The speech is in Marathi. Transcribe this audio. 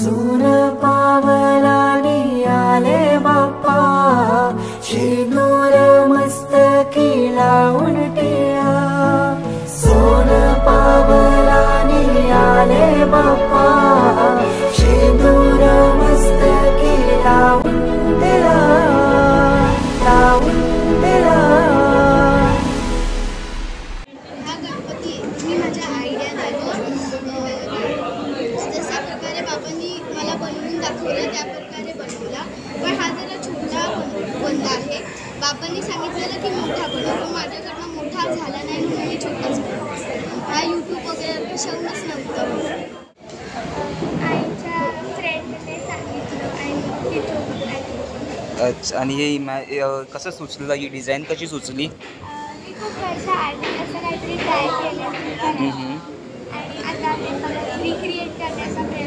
सून पावलानी आले बाप्पा, शेंदूर मस्तकी लावून टिळा. सोन पावलानी आले बाप्पा, शेंदूर मस्तकी लावून टिळा, लावून टिळा. हा गणपती मी माझ्या आयडियाद्वारे जशा प्रकारे बाबांनी मला बनवून दाखवलं त्या प्रकारे बनवला. पण हा जरा छोटा बनला आहे. बाबांनी सांगितलेलं की मोठा बनव, पण माझ्याकडनं मोठा झाला नाही म्हणून मी छोटाच बनवला. हा यूट्यूब वगैरे कशाहूनच नव्हतं. आईच्या फ्रेंडने सांगितलं आणि तिथून. अच्छा. आणि हे कसं सुचलं, ही डिझाईन कशी सुचली? मी खूप वर्ष आधी असं काहीतरी ट्राय केलं आणि आता ते रिक्रिएट करण्याचा प्रयत्न